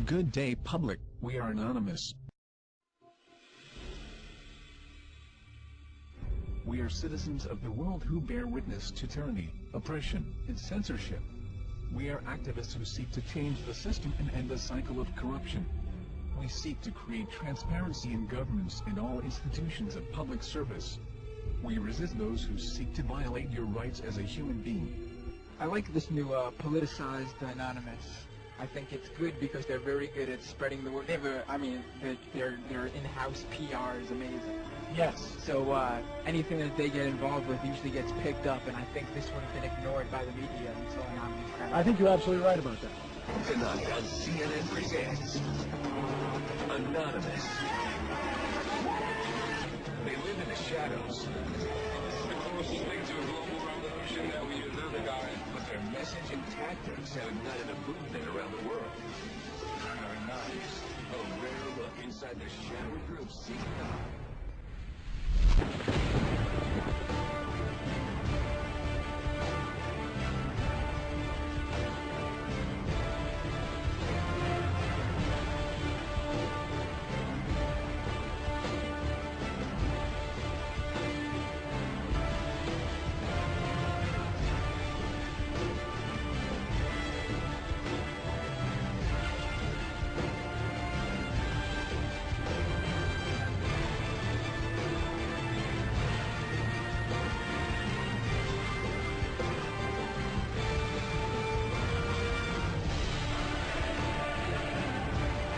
Good day, public. We are anonymous. We are citizens of the world who bear witness to tyranny, oppression, and censorship. We are activists who seek to change the system and end the cycle of corruption. We seek to create transparency in governments and all institutions of public service. We resist those who seek to violate your rights as a human being. I like this new politicized Anonymous. I think it's good because they're very good at spreading the word. They have their in-house PR is amazing. Yes. So anything that they get involved with usually gets picked up, and I think this would have been ignored by the media until Anonymous. I think you're absolutely right about that. Tonight on CNN Presents Anonymous. They live in the shadows. The closest thing to a global revolution that we have ever gotten. But their message and tactics have ignited a movement around the world. Anonymous, a rare look inside the shadowy group seeking out.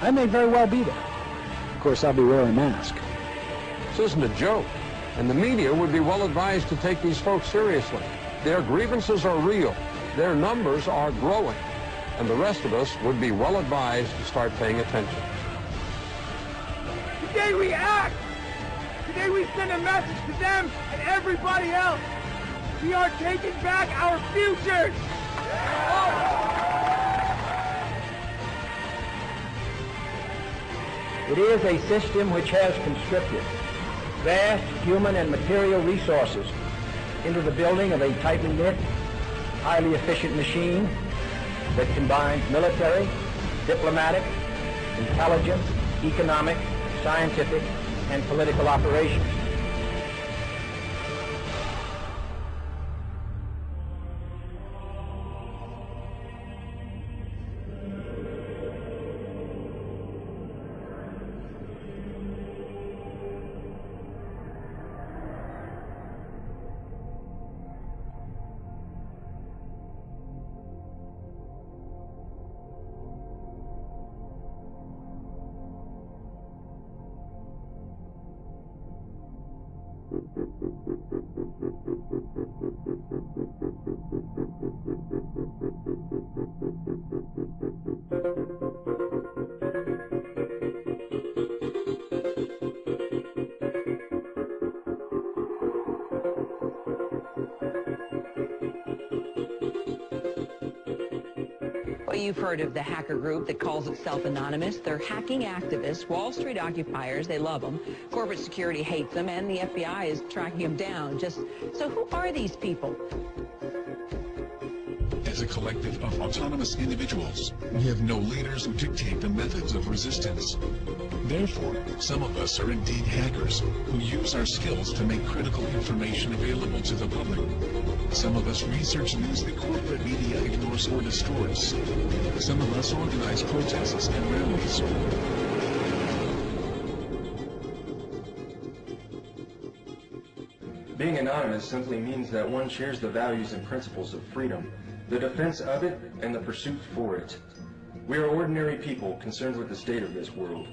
I may very well be there. Of course, I'll be wearing a mask. This isn't a joke, and the media would be well advised to take these folks seriously. Their grievances are real, their numbers are growing, and the rest of us would be well advised to start paying attention. Today we act! Today we send a message to them and everybody else! We are taking back our futures! It is a system which has conscripted vast human and material resources into the building of a tightly knit, highly efficient machine that combines military, diplomatic, intelligence, economic, scientific, and political operations. Well, you've heard of the hacker group that calls itself Anonymous. They're hacking activists, Wall Street occupiers. They love them. Corporate security hates them, and the FBI is tracking them down. So who are these people? As a collective of autonomous individuals, we have no leaders who dictate the methods of resistance. Therefore, some of us are indeed hackers who use our skills to make critical information available to the public. Some of us research news that corporate media ignores or distorts. Some of us organize protests and rallies. Being anonymous simply means that one shares the values and principles of freedom, the defense of it, and the pursuit for it. We are ordinary people concerned with the state of this world.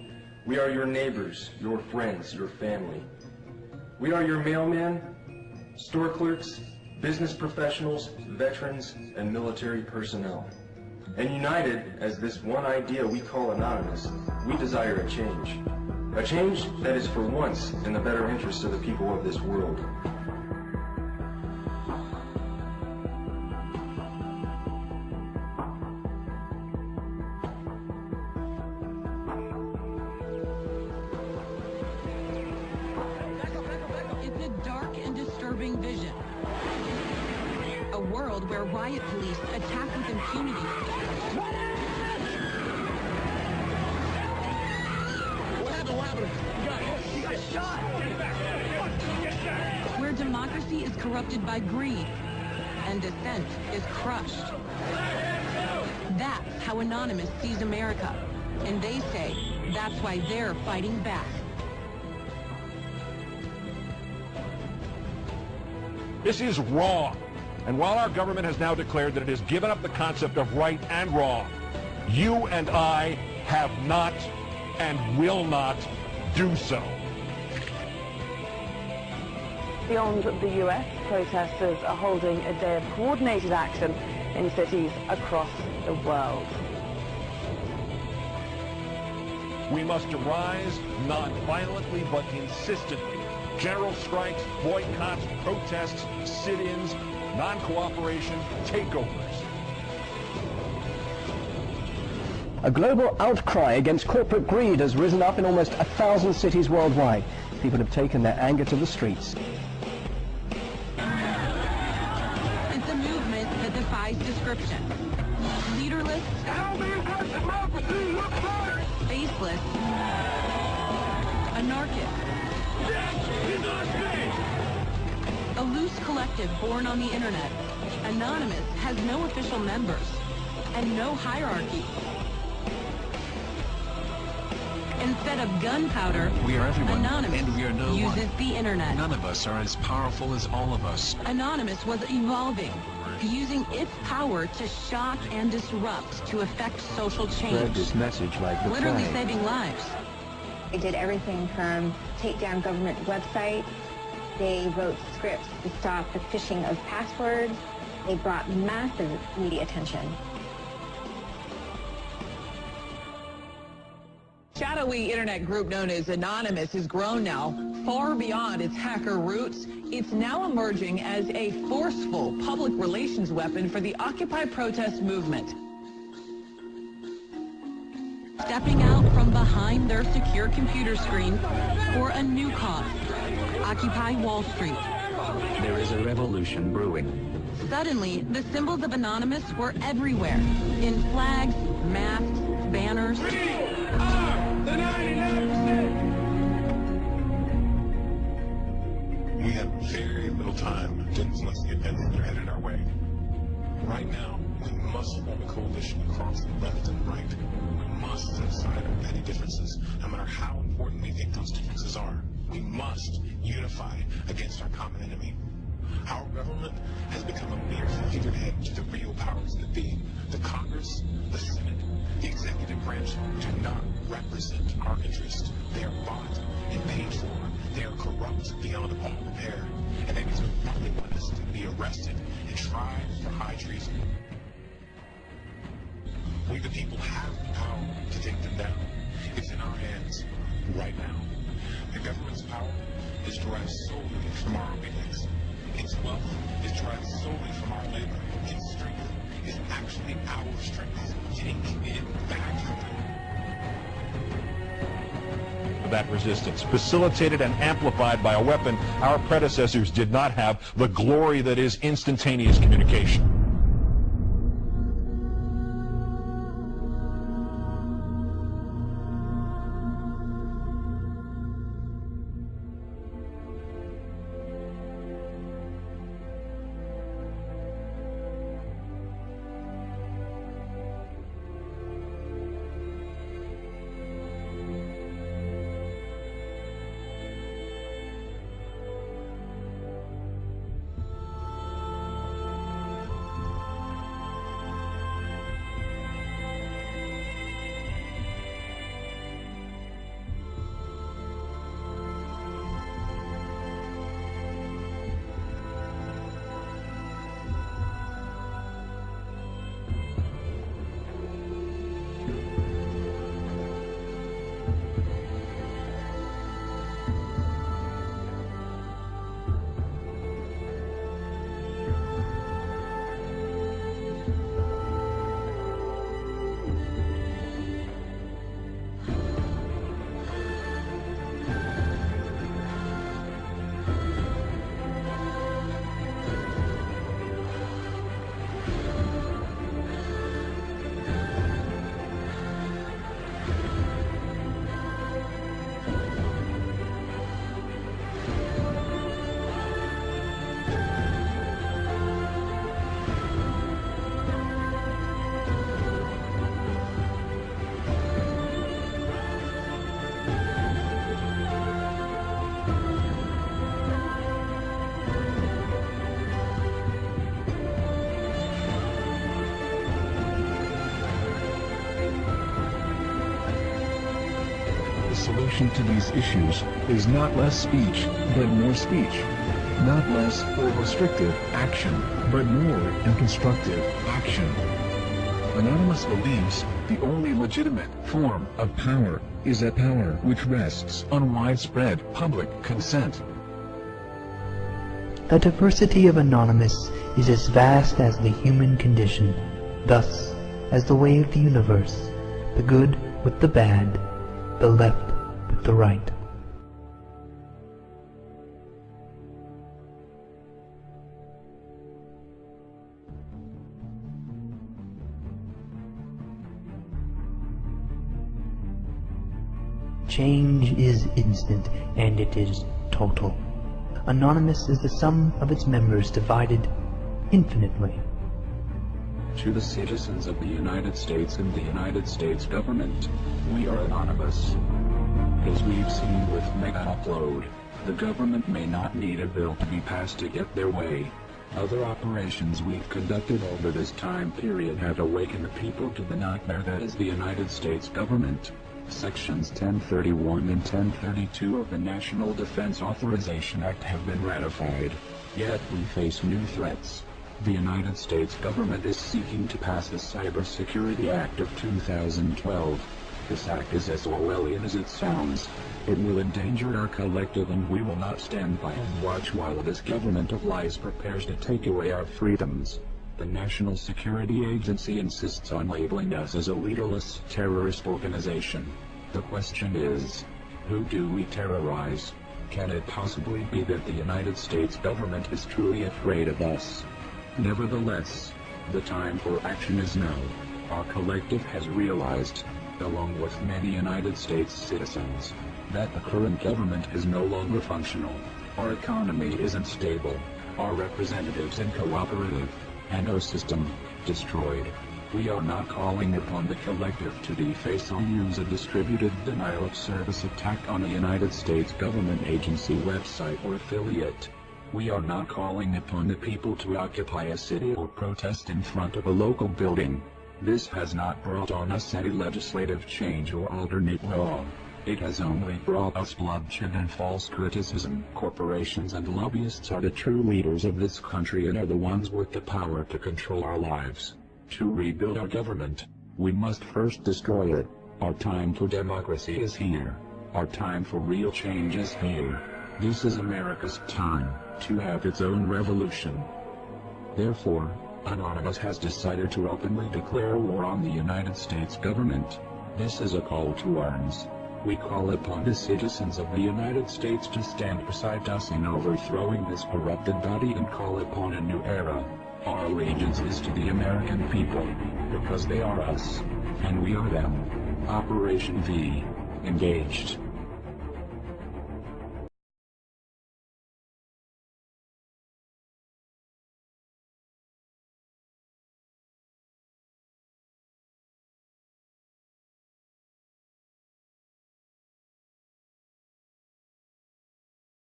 We are your neighbors, your friends, your family. We are your mailmen, store clerks, business professionals, veterans, and military personnel. And united as this one idea we call Anonymous, we desire a change. A change that is for once in the better interest of the people of this world. It's a dark and disturbing vision. A world where riot police attack with impunity. Where democracy is corrupted by greed and dissent is crushed. That's how Anonymous sees America. And they say that's why they're fighting back. This is wrong. And while our government has now declared that it has given up the concept of right and wrong, you and I have not and will not do so. Beyond the US, protesters are holding a day of coordinated action in cities across the world. We must arise not violently but insistently. General strikes, boycotts, protests, sit-ins, non-cooperation, takeovers. A global outcry against corporate greed has risen up in almost 1,000 cities worldwide. People have taken their anger to the streets. It's a movement that defies description. Leaderless, faceless, anarchist. A loose collective born on the internet, Anonymous has no official members and no hierarchy. Instead of gunpowder, We are everyone, Anonymous and we are no uses one. the internet. None of us are as powerful as all of us. Anonymous was evolving, using its power to shock and disrupt to affect social Spread change, this message like the literally flag. saving lives. They did everything from take down government websites. They wrote scripts to stop the phishing of passwords. They brought massive media attention. Shadowy internet group known as Anonymous has grown now far beyond its hacker roots. It's now emerging as a forceful public relations weapon for the Occupy protest movement. Stepping out from behind their secure computer screen for a new cause, Occupy Wall Street. There is a revolution brewing. Suddenly, the symbols of Anonymous were everywhere, in flags, masks, banners. We have very little time to influence the events that are headed our way. Right now, we must form a coalition across the left and right. We must set aside our petty differences, no matter how important we think those differences are. We must unify against our common enemy. Our government has become a mere figurehead to the real powers that be. The Congress, the Senate, the executive branch do not represent our interests. They are bought and paid for. They are corrupt beyond all repair. And they deserve nothing less than to be arrested and tried for high treason. We the people have the power to take them down. It's in our hands right now. The government's power is derived solely from our obedience. Its wealth is derived solely from our labor. Its strength is actually our strength. Take it back from them. That resistance, facilitated and amplified by a weapon our predecessors did not have, the glory that is instantaneous communication. solution to these issues is not less speech, but more speech. Not less or restrictive action, but more and constructive action. Anonymous believes the only legitimate form of power is a power which rests on widespread public consent. The diversity of Anonymous is as vast as the human condition, thus, as the way of the universe, the good with the bad, the left with the right. Change is instant, and it is total. Anonymous is the sum of its members divided infinitely. To the citizens of the United States and the United States government, we are anonymous. As we've seen with Mega Upload, the government may not need a bill to be passed to get their way. Other operations we've conducted over this time period have awakened the people to the nightmare that is the United States government. Sections 1031 and 1032 of the National Defense Authorization Act have been ratified. Yet we face new threats. The United States government is seeking to pass the Cybersecurity Act of 2012. This act is as Orwellian as it sounds. It will endanger our collective, and we will not stand by and watch while this government of lies prepares to take away our freedoms. The National Security Agency insists on labeling us as a leaderless terrorist organization. The question is, who do we terrorize? Can it possibly be that the United States government is truly afraid of us? Nevertheless, the time for action is now. Our collective has realized, along with many United States citizens, that the current government is no longer functional. Our economy isn't stable, our representatives uncooperative, and our system destroyed. We are not calling upon the collective to deface or use a distributed denial of service attack on a United States government agency website or affiliate. We are not calling upon the people to occupy a city or protest in front of a local building. This has not brought on us any legislative change or alternate law. It has only brought us bloodshed and false criticism. Corporations and lobbyists are the true leaders of this country and are the ones with the power to control our lives. To rebuild our government, we must first destroy it. Our time for democracy is here. Our time for real change is here. This is America's time to have its own revolution. Therefore, Anonymous has decided to openly declare war on the United States government. This is a call to arms. We call upon the citizens of the United States to stand beside us in overthrowing this corrupted body and call upon a new era. Our allegiance is to the American people, because they are us, and we are them. Operation V. Engaged.